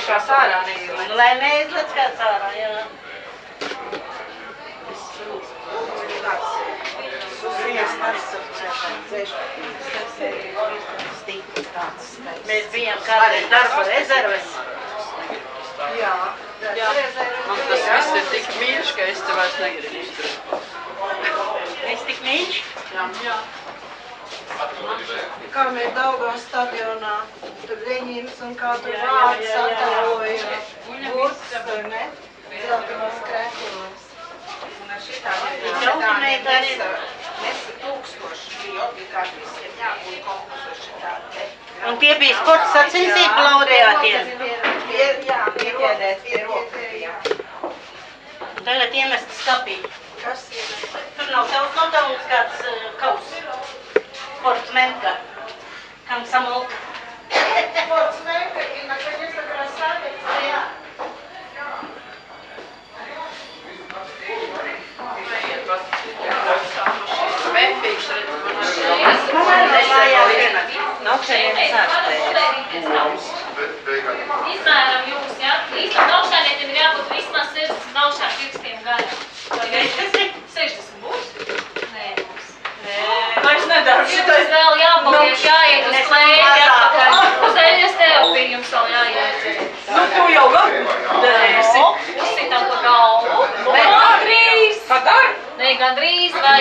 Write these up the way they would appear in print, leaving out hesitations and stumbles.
priekšā sārā neizlēc. Lai neizlēc kāds ārā, jā. Mēs bijām kādreiz darba rezerves. Jā. Man tas viss ir tik mīļš, ka es te vairs negribu izturēt. Es tik mīļš? Jā. Kā mēs Daugavas stadionā, tur Ļeņins un kā tur vārds attēloja. Burts, vai ne? Zeltanos krēkulos. Nesa tūkstoši bija obligāti visiem jābūt konkursos šitādi. Un tie bija sporta sacensību laureātiem. Jā, pieķēdēt pie rokas. Tagad iemest skapī. Kas iemest? Tur nav tavs nodalums kāds kaus. Sportsmenka. Kam samulka. Sportsmenka, и наконец-то красавец, jā. Vefīgs redz, man Naukšēniem sākstējas. Izmēram jūs, ja? Īstam naukšēnietiem ir jābūt vismaz 60 naukšēn pirkstiem garām. 60 būs? Nē, būs. Vairs nedaru Jums vēl jāpaliek, jāiet uz klēti atpakaļ. Uz eļas teopiju jums vēl jāiet. Nu, tu jau gan darīsi. Uzsitam pa galvu. Gandrīz. Kadar? Nē, gandrīz vai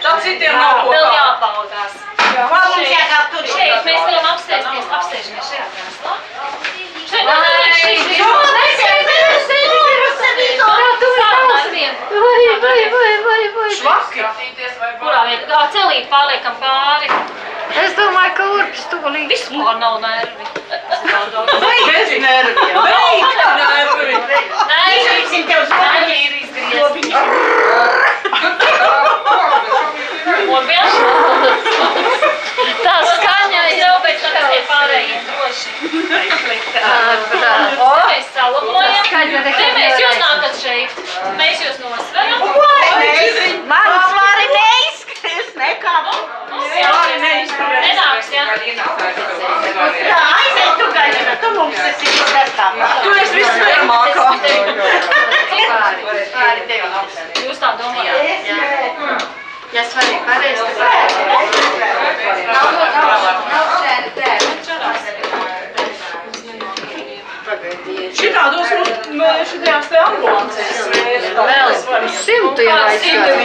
Tad citiem nav ko vēl kā. jāpaugās. Kā mums jākāp tur? Šeit mēs varam apsēsties, apsēžamies šajā krēslā. Šeit, Švaki. kurā vietā? Celīt pārliekam pāri. Es domāju, ka urpis tūlīt. Vispār nav nervi. Bez nerviem. Beigta nervi. Nē, Izrīksim tev zvaņi ir izgriezt. un vienkārši. Tā skaņa ir jau pēc tam, kas tie pārējie droši. Mēs salabojam. Te mēs jūs nākat šeit. Mēs jūs nosveram. Mans Lāri neizskries nekā. Nenāks, ja? Jā, aiziet tu gaļina, tu mums esi kartā. Tu esi vismēramākā. Jūs tā domājat? Ja svarīgi pareizi, Šitādos šitajās te ambulancēs. vēl 100 jau aizsver.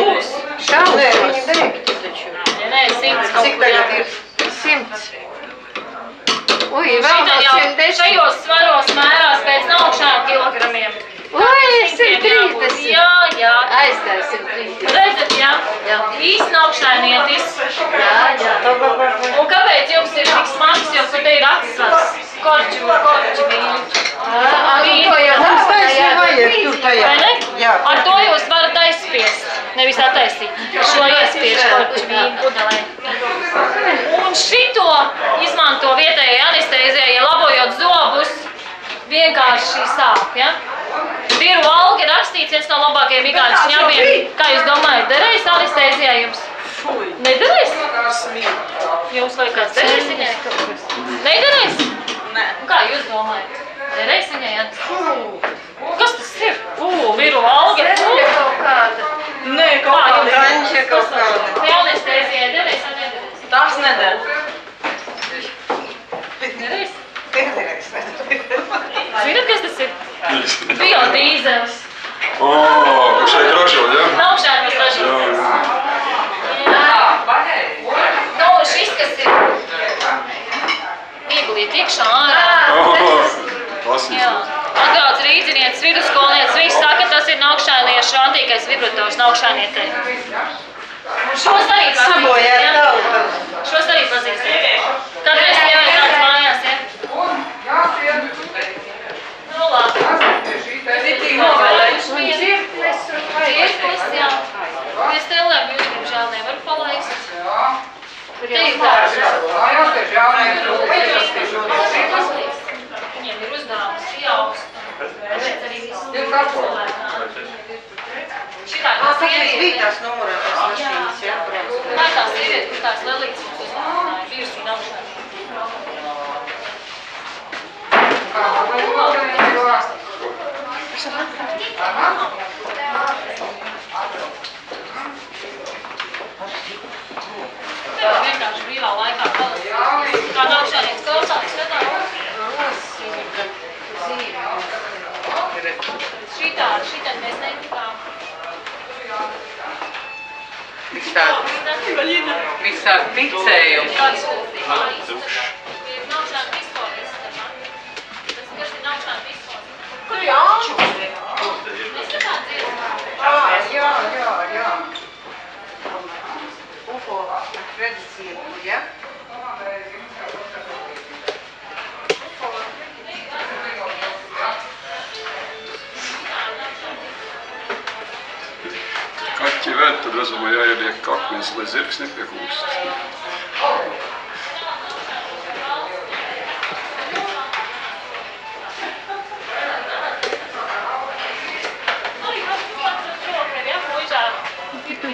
Šādi viņam direkti taču. Nē, 100 kaut kur jā. 100. Ui, vēl no Šitam jau 110. šajos svaros mērās pēc naukšām kilogramiem. Ui, 130. Jā, jā. Aizstāja 130. Redzat, jā? Jā. Īsti naukšainietis. Jā. Un kāpēc jums ir tik smags, jo tur te ir atsvars? Korķu vīļi. To jau mums taisnība vajag tur tajā. Vai ne? Jā. Ar to jūs varat aizspiest. Nevis attaisīt. Šo iespiež korķu vīļu pudelē. Un šito izmanto vietējai anestēzijai, ja labojot zobus, vienkārši sāp, ja? Viru alga rakstīts viens no labākajiem igauņu šņabiem. Kā jūs domājat, derēs anestēzijā jums? Nederēs? Jums vai kāds derēs viņai? Nederēs? Nē. Un kā jūs domājat? Derēs viņai anestēzijā? Kas tas ir? Viru alga. Kaut kāda. Nē, kaut Kā kāda. jums? kaut kāda. Vai anestēzijai derēs vai nederēs? Tas nedara. Derēs? Zināt, kas tas ir? Biodīzels. Šeit ražo, ja? Nav šādas ražotas. Nu, šis, kas ir ieguliet iekšā ārā. Jā. Atgauts rīdzinietis, vidusskolnietis, viss saka, tas ir naukšainiešu antīkais vibrators naukšainietē. Šos arī pazīstat, ja? Šos arī pazīstat. Kad mēs jau ir tāds mājās, ja? Nu, labi. Ritīgi novēlējuši. Cirklis, jā. Pie stelēm jūs, diemžēl, nevaru palaist. Te ir daži. Viņiem ir uzdevums jāuz. Šeit arī viss šitā kā sieviete. numurētās mašīnas, jā, brauc. Tā ir tā sieviete, kur tās lelītes mums uzdevināja. Virsī nav Tev vienkārši brīvā laikā klausās. Kā nākšānieks klausās, skatās. Šitā mēs netikām. Visā ticējumu. Kāds ir nākšāna vispārīstama? Kas ir nākšāna vispārīstama? Kur Jānis? Mēs tā dziesmā. Jā. Ufo tradīciju, ja? Kaķi ved, tad vezamā jāieliek kaknis, lai zirgs nepiekūst.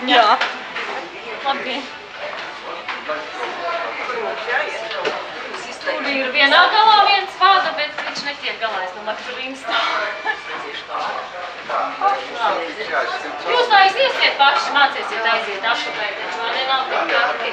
Jā. Labi. Tur ir vienā galā viens vada, bet viņš netiek galā, es domāju, ka tur viņš stāv. Jūs tā aiziesiet paši, mācīsiet aiziet atpakaļ, taču vai ne nav tik traki.